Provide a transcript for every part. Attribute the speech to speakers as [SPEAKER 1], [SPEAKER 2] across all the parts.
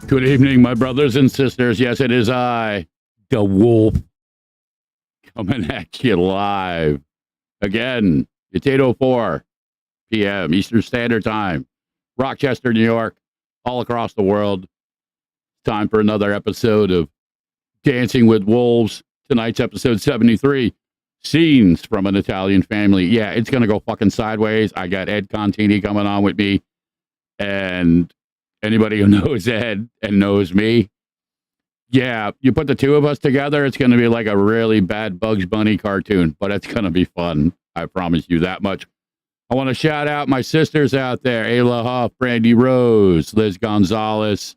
[SPEAKER 1] Good evening, my brothers and sisters. Yes, it is I, the Wolf, coming at you live. Again, it's 8:04 p.m. Eastern Standard Time, Rochester, New York, all across the world. Time for another episode of Dancing with Wolves. Tonight's episode 73, Scenes from an Italian Family. Yeah, it's going to go fucking sideways. I got Ed Contini coming on with me, and anybody who knows Ed and knows me, yeah, you put the two of us together, it's going to be like a really bad Bugs Bunny cartoon, but it's going to be fun. I promise you that much. I want to shout out my sisters out there, Ayla Huff, Brandy Rose, Liz Gonzalez.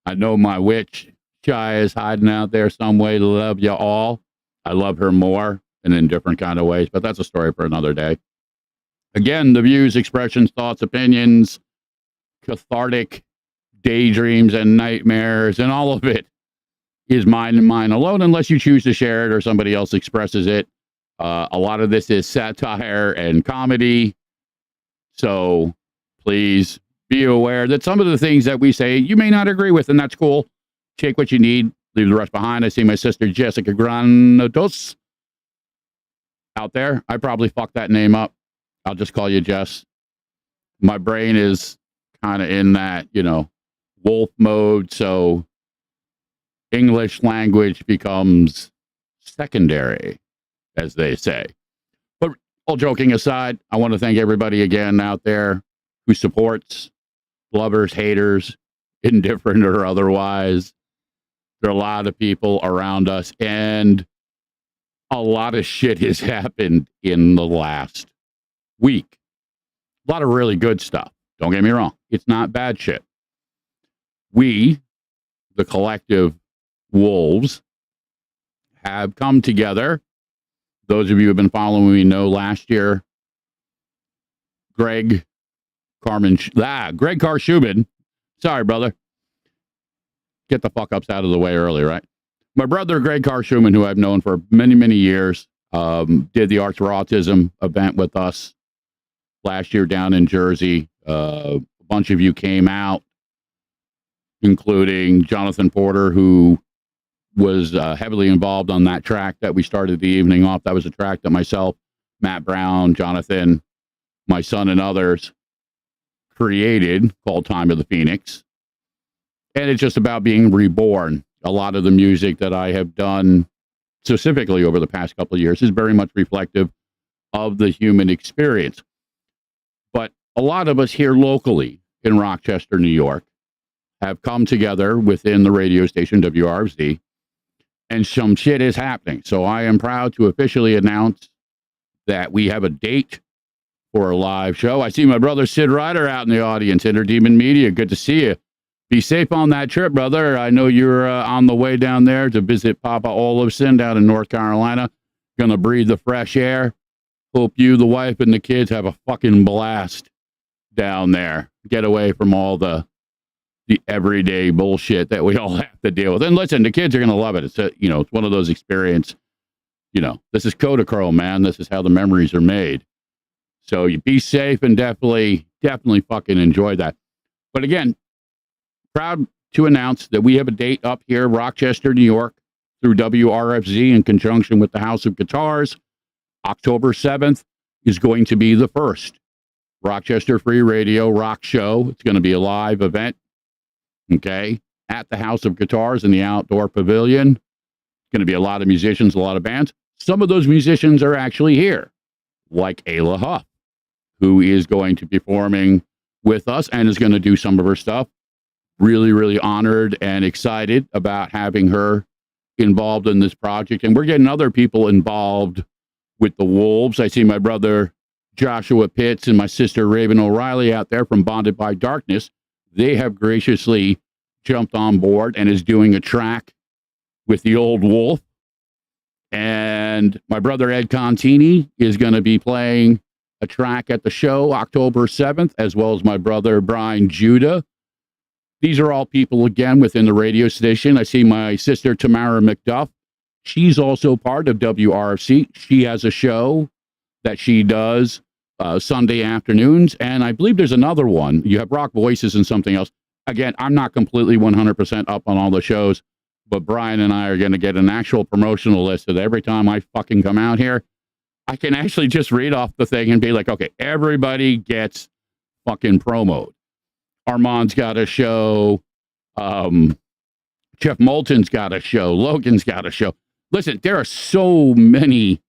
[SPEAKER 1] I know my witch, Shy, is hiding out there some way. Love you all. I love her more and in different kind of ways, but that's a story for another day. Again, the views, expressions, thoughts, opinions, cathartic daydreams and nightmares, and all of it is mine and mine alone, unless you choose to share it or somebody else expresses it. A lot of this is satire and comedy, so please be aware that some of the things that we say you may not agree with, and that's cool. Take what you need, leave the rest behind. I see my sister Jessica Granados out there. I probably fucked that name up. I'll just call you Jess. My brain is kind of in that, wolf mode, so English language becomes secondary, as they say. But all joking aside, I want to thank everybody again out there who supports, lovers, haters, indifferent or otherwise. There are a lot of people around us, and a lot of shit has happened in the last week. A lot of really good stuff. Don't get me wrong. It's not bad shit. We, the collective wolves, have come together. Those of you who have been following me know last year, Greg Carshubin. Sorry, brother. Get the fuck ups out of the way early, right? My brother, Greg Carshubin, who I've known for many, many years, did the Arts for Autism event with us last year down in Jersey. A bunch of you came out, including Jonathan Porter, who was heavily involved on that track that we started the evening off. That was a track that myself, Matt Brown, Jonathan, my son, and others created, called Time of the Phoenix. And it's just about being reborn. A lot of the music that I have done specifically over the past couple of years is very much reflective of the human experience. But a lot of us here locally in Rochester, New York, have come together within the radio station WRFZ, and some shit is happening. So I am proud to officially announce that we have a date for a live show. I see my brother Sid Ryder out in the audience, Interdemon Media. Good to see you. Be safe on that trip, brother. I know you're on the way down there to visit Papa Olafson down in North Carolina. Gonna breathe the fresh air. Hope you, the wife, and the kids have a fucking blast down there. Get away from all the everyday bullshit that we all have to deal with. And listen, the kids are gonna love it. It's it's one of those experiences. This is Kodachrome, man. This is how the memories are made. So you be safe and definitely fucking enjoy that. But again, proud to announce that we have a date up here, Rochester, New York, through WRFZ in conjunction with the House of Guitars. October 7th is going to be the first Rochester Free Radio Rock Show. It's going to be a live event, okay, at the House of Guitars in the outdoor pavilion. It's going to be a lot of musicians, a lot of bands. Some of those musicians are actually here, like Ayla Huff, who is going to be performing with us and is going to do some of her stuff. Really, really honored and excited about having her involved in this project. And we're getting other people involved with the Wolves. I see my brother Joshua Pitts and my sister Raven O'Reilly out there from Bonded by Darkness. They have graciously jumped on board and is doing a track with the Old Wolf. And my brother Ed Contini is going to be playing a track at the show October 7th, as well as my brother Brian Judah. These are all people, again, within the radio station. I see my sister Tamara McDuff. She's also part of WRFC. She has a show that she does Sunday afternoons. And I believe there's another one. You have Rock Voices and something else. again, I'm not completely 100% up on all the shows, but Brian and I are going to get an actual promotional list so that every time I fucking come out here, I can actually just read off the thing and be like, okay, everybody gets fucking promoed. Armand's got a show. Jeff Moulton's got a show. Logan's got a show. Listen, there are so many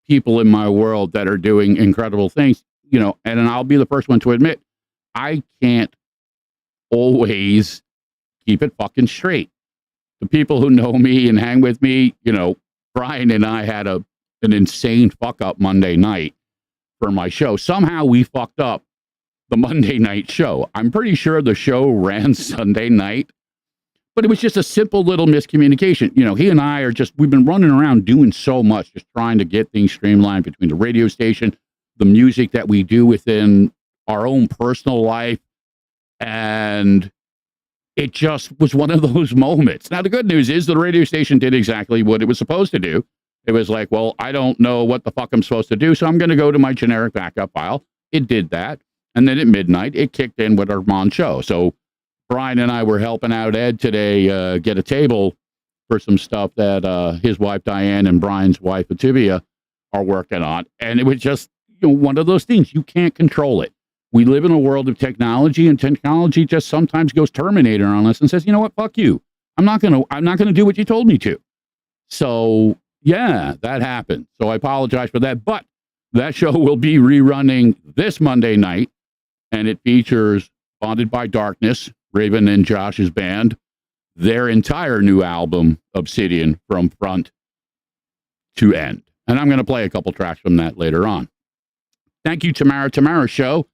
[SPEAKER 1] people in my world that are doing incredible things, you know, and I'll be the first one to admit, I can't always keep it fucking straight. The people who know me and hang with me, you know, Brian and I had an insane fuck up Monday night for my show. Somehow we fucked up the Monday night show. I'm pretty sure the show ran Sunday night, but it was just a simple little miscommunication. You know, he and I we've been running around doing so much, just trying to get things streamlined between the radio station, the music that we do within our own personal life. And it just was one of those moments. Now, the good news is the radio station did exactly what it was supposed to do. It was like, well, I don't know what the fuck I'm supposed to do, so I'm going to go to my generic backup file. It did that. And then at midnight, it kicked in with Armand's show. So Brian and I were helping out Ed today get a table for some stuff that his wife, Diane, and Brian's wife, Atibia, are working on. And it was just, you know, one of those things. You can't control it. We live in a world of technology, and technology just sometimes goes Terminator on us and says, you know what, fuck you. I'm not gonna do what you told me to. So yeah, that happened. So I apologize for that. But that show will be rerunning this Monday night, and it features Bonded by Darkness, Raven and Josh's band, their entire new album, Obsidian, from front to end. And I'm going to play a couple tracks from that later on. Thank you, Tamara. Tamara's show.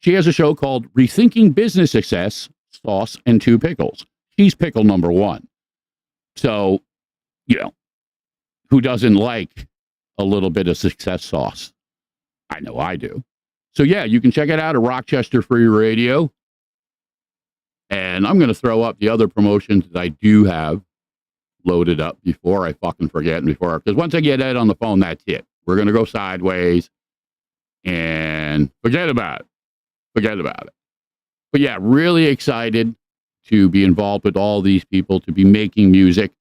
[SPEAKER 1] She has a show called Rethinking Business Success, Sauce and Two Pickles. She's pickle number one. So, you know, who doesn't like a little bit of success sauce? I know I do. So, yeah, you can check it out at Rochester Free Radio. And I'm going to throw up the other promotions that I do have loaded up before I fucking forget. Because once I get Ed on the phone, that's it. We're going to go sideways and forget about it. But yeah, really excited to be involved with all these people, to be making music.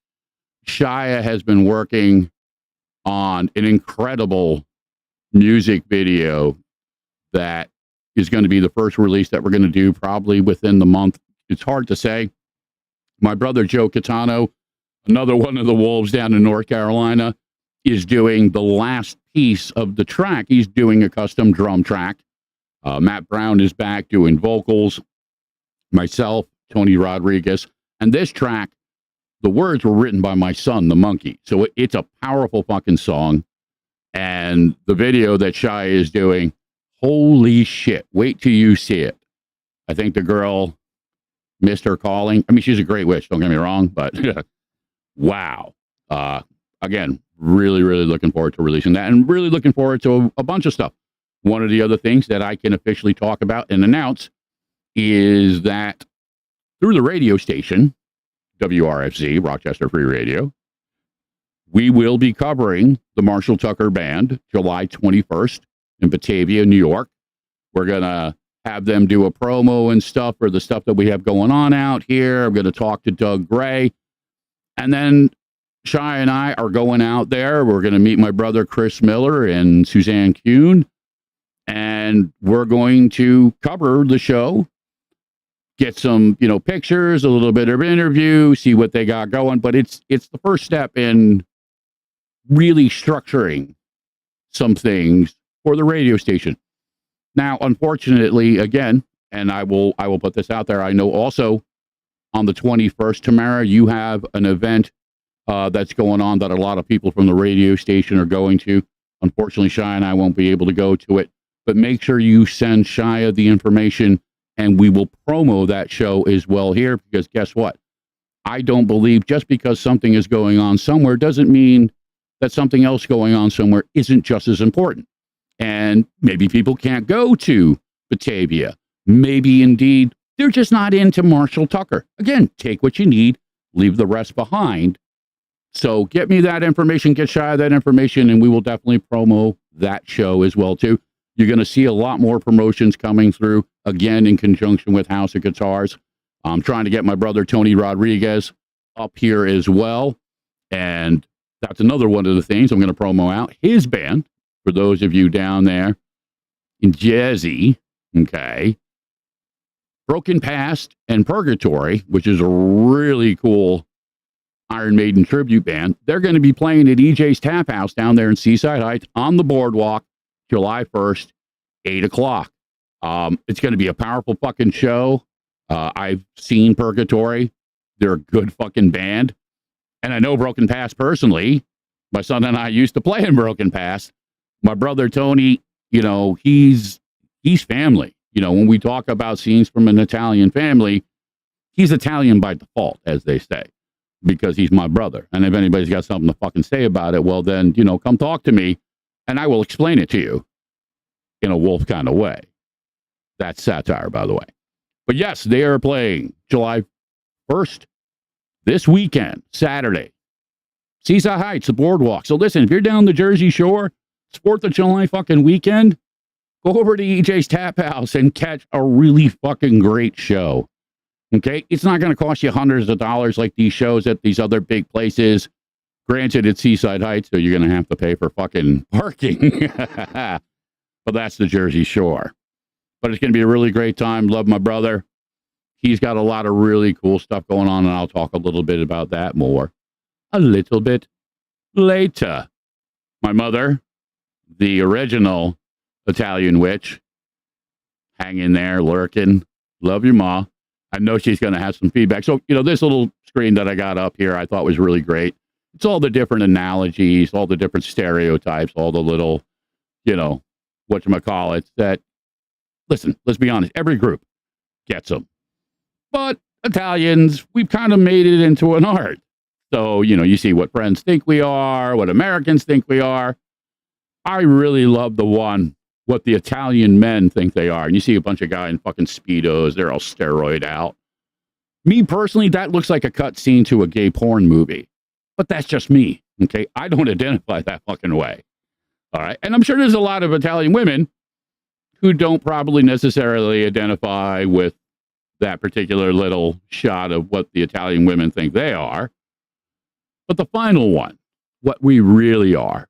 [SPEAKER 1] Shia has been working on an incredible music video that is going to be the first release that we're going to do probably within the month. It's hard to say. My brother Joe Catano, another one of the Wolves down in North Carolina, is doing the last piece of the track. He's doing a custom drum track. Matt Brown is back doing vocals. Myself, Tony Rodriguez. And this track, the words were written by my son, the Monkey. So it's a powerful fucking song. And the video that Shia is doing, holy shit. Wait till you see it. I think the girl missed her calling. I mean, she's a great witch, don't get me wrong, but wow. Again, really, really looking forward to releasing that, and really looking forward to a bunch of stuff. One of the other things that I can officially talk about and announce is that through the radio station, WRFZ, Rochester Free Radio, we will be covering the Marshall Tucker Band July 21st in Batavia, New York. We're going to have them do a promo and stuff for the stuff that we have going on out here. I'm going to talk to Doug Gray. And then Shia and I are going out there. We're going to meet my brother Chris Miller and Suzanne Kuhn. And we're going to cover the show, get some, you know, pictures, a little bit of interview, see what they got going. But it's the first step in really structuring some things for the radio station. Now, unfortunately, again, and I will put this out there, I know also on the 21st, Tamara, you have an event that's going on that a lot of people from the radio station are going to. Unfortunately, Shia and I won't be able to go to it, but make sure you send Shia the information and we will promo that show as well here, because guess what? I don't believe just because something is going on somewhere doesn't mean that something else going on somewhere isn't just as important. And maybe people can't go to Batavia. Maybe indeed they're just not into Marshall Tucker. Again, take what you need, leave the rest behind. So get me that information, get Shia that information, and we will definitely promo that show as well too. You're going to see a lot more promotions coming through, again, in conjunction with House of Guitars. I'm trying to get my brother Tony Rodriguez up here as well. And that's another one of the things I'm going to promo out. His band, for those of you down there in Jersey, okay, Broken Past and Purgatory, which is a really cool Iron Maiden tribute band. They're going to be playing at EJ's Tap House down there in Seaside Heights on the boardwalk, July 1st, 8 o'clock. It's going to be a powerful fucking show. I've seen Purgatory. They're a good fucking band. And I know Broken Past personally. My son and I used to play in Broken Past. My brother Tony, you know, he's family. You know, when we talk about scenes from an Italian family, he's Italian by default, as they say, because he's my brother. And if anybody's got something to fucking say about it, well, then, you know, come talk to me and I will explain it to you in a wolf kind of way. That's satire, by the way. But yes, they are playing July 1st, this weekend, Saturday. Seaside Heights, the boardwalk. So listen, if you're down the Jersey Shore, it's 4th of July fucking weekend, go over to EJ's Tap House and catch a really fucking great show. Okay? It's not going to cost you hundreds of dollars like these shows at these other big places. Granted, it's Seaside Heights, so you're going to have to pay for fucking parking. But that's the Jersey Shore. But it's going to be a really great time. Love my brother. He's got a lot of really cool stuff going on, and I'll talk a little bit about that more a little bit later. My mother, the original Italian witch, hanging there, lurking. Love your ma. I know she's going to have some feedback. So, you know, this little screen that I got up here, I thought was really great. It's all the different analogies, all the different stereotypes, all the little, you know, whatchamacallits that, listen, let's be honest, every group gets them. But Italians, we've kind of made it into an art. So, you know, you see what friends think we are, what Americans think we are. I really love the one, what the Italian men think they are. And you see a bunch of guys in fucking Speedos, they're all steroid out. Me personally, that looks like a cut scene to a gay porn movie. But that's just me, okay? I don't identify that fucking way. All right? And I'm sure there's a lot of Italian women who don't probably necessarily identify with that particular little shot of what the Italian women think they are. But the final one, what we really are,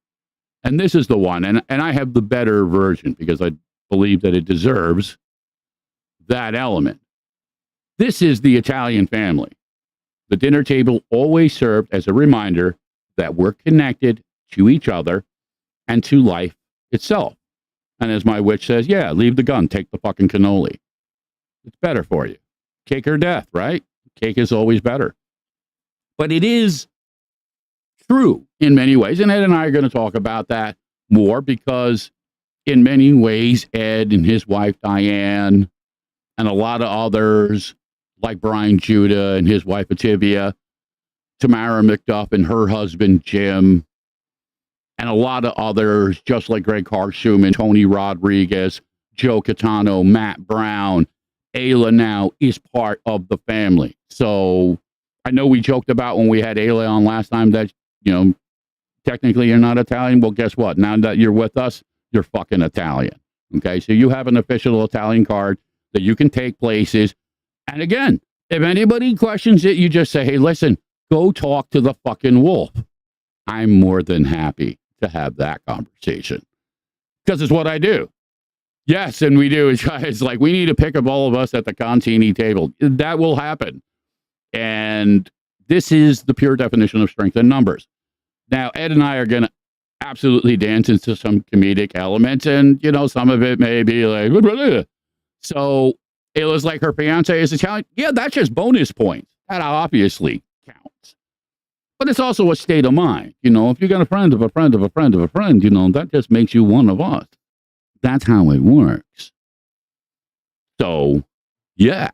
[SPEAKER 1] and this is the one, and I have the better version because I believe that it deserves that element. This is the Italian family. The dinner table always served as a reminder that we're connected to each other and to life itself. And as my witch says, yeah, leave the gun, take the fucking cannoli. It's better for you. Cake or death, right? Cake is always better. But it is true in many ways. And Ed and I are going to talk about that more because in many ways, Ed and his wife, Diane, and a lot of others like Brian Judah and his wife, Ativia, Tamara McDuff and her husband, Jim, and a lot of others, just like Greg Harshuman, Tony Rodriguez, Joe Catano, Matt Brown. Ayla now is part of the family. So I know we joked about when we had Ayla on last time that, you know, technically you're not Italian. Well, guess what? Now that you're with us, you're fucking Italian. Okay. So you have an official Italian card that you can take places. And again, if anybody questions it, you just say, hey, listen, go talk to the fucking wolf. I'm more than happy to have that conversation because it's what I do. Yes, and we do. It's like we need to pick up all of us at the Contini table. That will happen. And this is the pure definition of strength in numbers. Now, Ed and I are going to absolutely dance into some comedic elements, and, you know, some of it may be like, so it was like her fiance is Italian. Yeah, that's just bonus points. That obviously counts. But it's also a state of mind. You know, if you got a friend of a friend of a friend of a friend, you know, that just makes you one of us. That's how it works. So, yeah.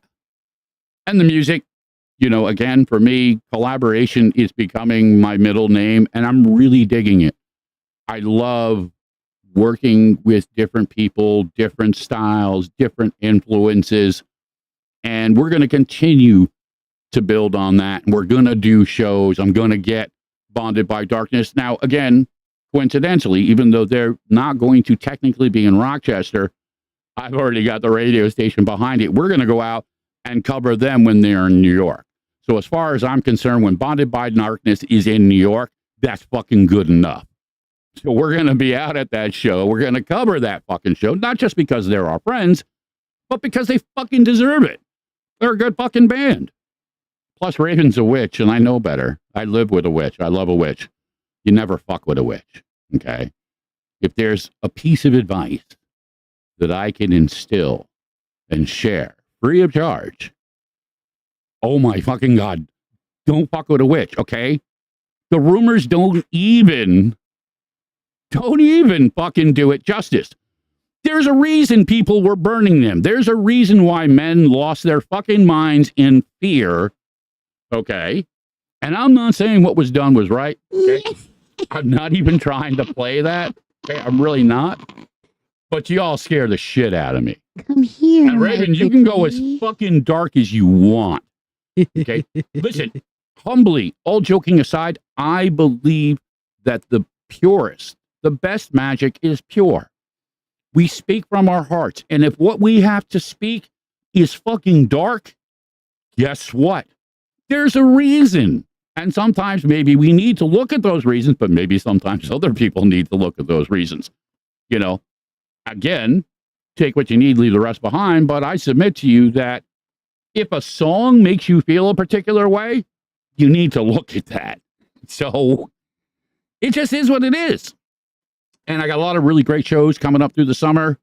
[SPEAKER 1] And the music, you know, again, for me, collaboration is becoming my middle name, and I'm really digging it. I love working with different people, different styles, different influences, and we're going to continue to build on that. And we're going to do shows. I'm going to get Bonded by Darkness. Now, again, coincidentally, even though they're not going to technically be in Rochester, I've already got the radio station behind it. We're going to go out and cover them when they're in New York. So as far as I'm concerned, when Bonded by Darkness is in New York, that's fucking good enough. So we're going to be out at that show. We're going to cover that fucking show, not just because they're our friends, but because they fucking deserve it. They're a good fucking band. Plus, Raven's a witch, and I know better. I live with a witch. I love a witch. You never fuck with a witch, okay? If there's a piece of advice that I can instill and share free of charge, oh my fucking God, don't fuck with a witch, okay? The rumors don't even fucking do it justice. There's a reason people were burning them. There's a reason why men lost their fucking minds in fear, okay? And I'm not saying what was done was right, okay? I'm not even trying to play that, okay? I'm really not. But you all scare the shit out of me.
[SPEAKER 2] Come here.
[SPEAKER 1] And Raven, you can go as fucking dark as you want, okay? Listen, humbly, all joking aside, I believe that the purest, the best magic is pure. We speak from our hearts. And if what we have to speak is fucking dark, guess what? There's a reason. And sometimes maybe we need to look at those reasons, but maybe sometimes other people need to look at those reasons. You know, again, take what you need, leave the rest behind. But I submit to you that if a song makes you feel a particular way, you need to look at that. So it just is what it is. And I got a lot of really great shows coming up through the summer.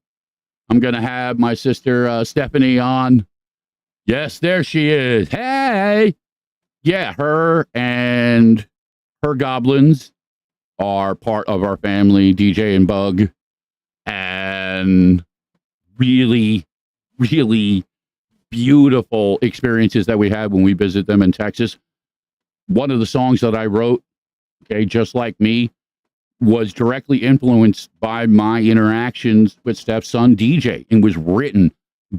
[SPEAKER 1] I'm going to have my sister Stephanie on. Yes, there she is. Hey. Yeah, her and her goblins are part of our family, DJ and Bug. And really, really beautiful experiences that we had when we visit them in Texas. One of the songs that I wrote, okay, Just Like Me, was directly influenced by my interactions with Steph's son, DJ, and was written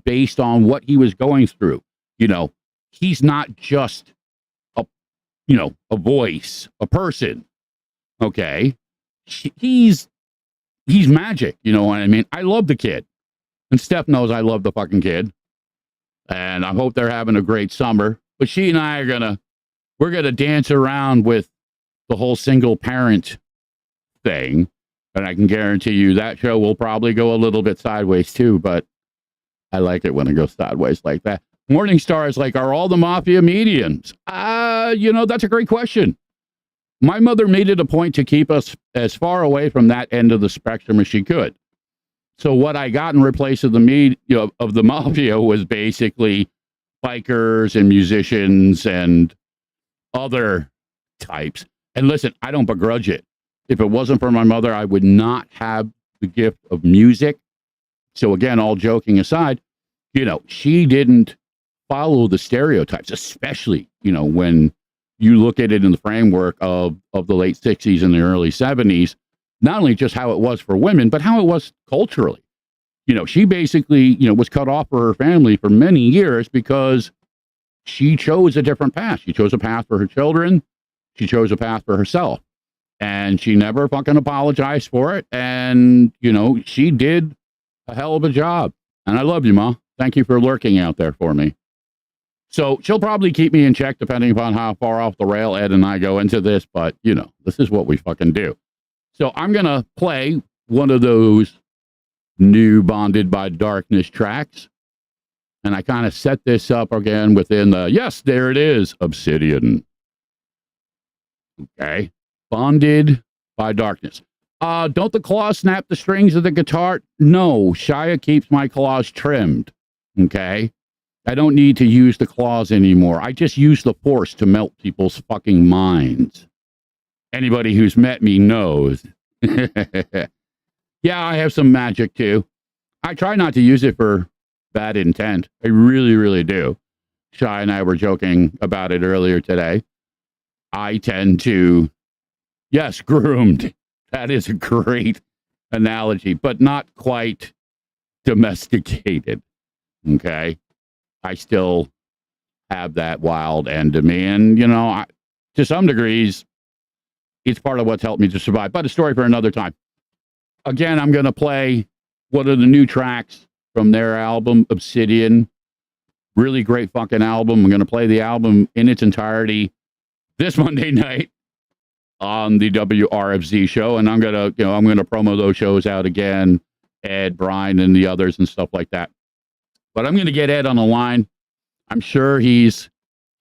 [SPEAKER 1] based on what he was going through. You know, he's not just a voice, a person. Okay. He's magic. You know what I mean? I love the kid. And Steph knows I love the fucking kid. And I hope they're having a great summer. But she and I we're going to dance around with the whole single parent thing. And I can guarantee you that show will probably go a little bit sideways too, but I like it when it goes sideways like that. Morning Star is like, are all the mafia mediums? That's a great question. My mother made it a point to keep us as far away from that end of the spectrum as she could. So what I got in replace of the mafia was basically bikers and musicians and other types. And listen, I don't begrudge it. If it wasn't for my mother, I would not have the gift of music. So again, all joking aside, she didn't follow the stereotypes, especially, when you look at it in the framework of the late 60s and the early 70s, not only just how it was for women, but how it was culturally. She basically, was cut off for her family for many years because she chose a different path. She chose a path for her children. She chose a path for herself. And she never fucking apologized for it. And, she did a hell of a job. And I love you, Ma. Thank you for lurking out there for me. So she'll probably keep me in check depending upon how far off the rail Ed and I go into this. But, this is what we fucking do. So I'm going to play one of those new Bonded by Darkness tracks. And I kind of set this up again within the, yes, there it is, Obsidian. Okay. Bonded by Darkness. Don't the claws snap the strings of the guitar? No, Shia keeps my claws trimmed. Okay. I don't need to use the claws anymore. I just use the force to melt people's fucking minds. Anybody who's met me knows. Yeah, I have some magic too. I try not to use it for bad intent. I really, really do. Shai and I were joking about it earlier today. I tend to, yes, groomed. That is a great analogy, but not quite domesticated. Okay. I still have that wild end to me. And, to some degrees, it's part of what's helped me to survive. But a story for another time. Again, I'm going to play one of the new tracks from their album, Obsidian. Really great fucking album. I'm going to play the album in its entirety this Monday night on the WRFZ show, and I'm gonna promo those shows out again, Ed, Brian, and the others and stuff like that. But I'm gonna get Ed on the line. I'm sure he's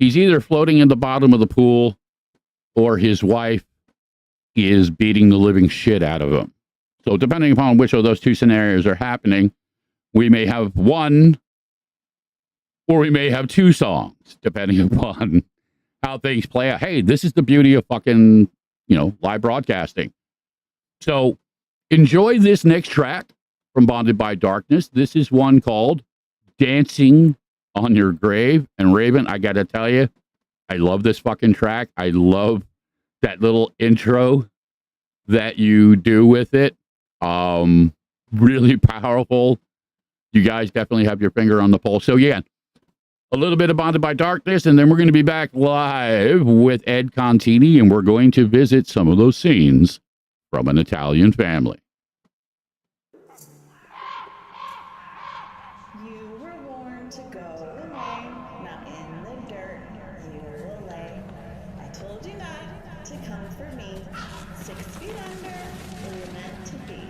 [SPEAKER 1] either floating in the bottom of the pool or his wife is beating the living shit out of him. So depending upon which of those two scenarios are happening, we may have one or we may have two songs, depending upon how things play out. Hey, this is the beauty of fucking live broadcasting. So enjoy this next track from Bonded by Darkness. This is one called Dancing on Your Grave. And Raven, I got to tell you, I love this fucking track. I love that little intro that you do with it. Really powerful. You guys definitely have your finger on the pulse. So yeah, a little bit of Bonded by Darkness, and then we're going to be back live with Ed Contini, and we're going to visit some of those scenes from An Italian Family.
[SPEAKER 2] You were born to go away, not in the dirt, you will lay. I told you not to come for me, 6 feet under, where you're meant to be.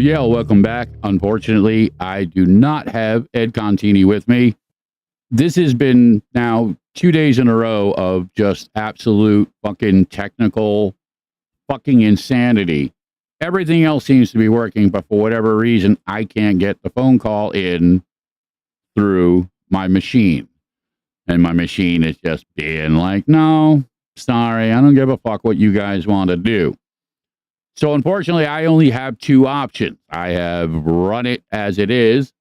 [SPEAKER 1] But yeah, welcome back. Unfortunately, I do not have Ed Contini with me. This has been now 2 days in a row of just absolute fucking technical fucking insanity. Everything else seems to be working, but for whatever reason, I can't get the phone call in through my machine. And my machine is just being like, no, sorry, I don't give a fuck what you guys want to do. So unfortunately, I only have two options. I have run it as it is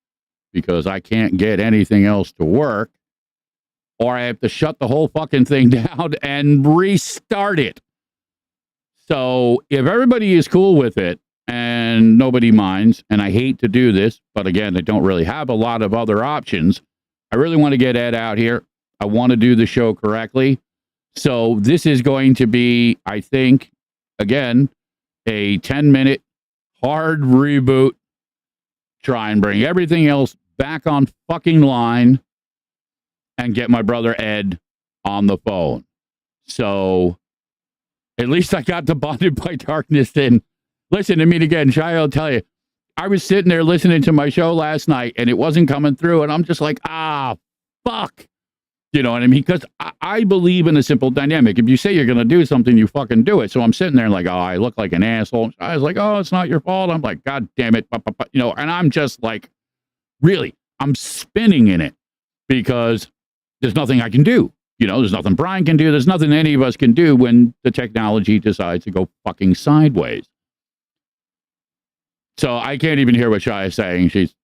[SPEAKER 1] because I can't get anything else to work, or I have to shut the whole fucking thing down and restart it. So if everybody is cool with it and nobody minds, and I hate to do this, but again, I don't really have a lot of other options. I really want to get Ed out here. I want to do the show correctly. So this is going to be, I think, again, a 10-minute hard reboot. Try and bring everything else back on fucking line and get my brother Ed on the phone. So at least I got the Bonded by Darkness in. Listen, I mean, again, Shia, I'll tell you, I was sitting there listening to my show last night and it wasn't coming through. And I'm just like, fuck. You know what I mean? Because I believe in a simple dynamic. If you say you're going to do something, you fucking do it. So I'm sitting there like, oh, I look like an asshole. I was like, oh, it's not your fault. I'm like, God damn it. You know, and I'm just like, really, I'm spinning in it because there's nothing I can do. You know, there's nothing Brian can do. There's nothing any of us can do when the technology decides to go fucking sideways. So I can't even hear what Shia is saying. She's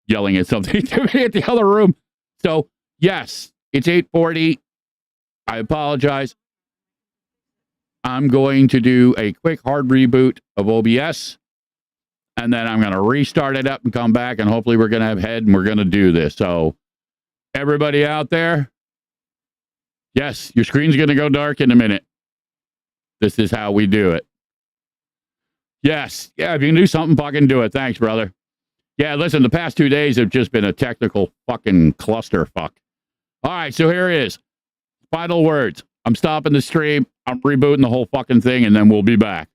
[SPEAKER 1] yelling at something to me at the other room. So yes, it's 8:40. I apologize. I'm going to do a quick hard reboot of OBS, and then I'm going to restart it up and come back, and hopefully we're going to have Ed, and we're going to do this. So everybody out there, yes, your screen's going to go dark in a minute. This is how we do it. Yes. Yeah, if you can do something, fucking do it. Thanks, brother. Yeah, listen, the past 2 days have just been a technical fucking clusterfuck. All right, so here it is. Final words. I'm stopping the stream. I'm rebooting the whole fucking thing, and then we'll be back.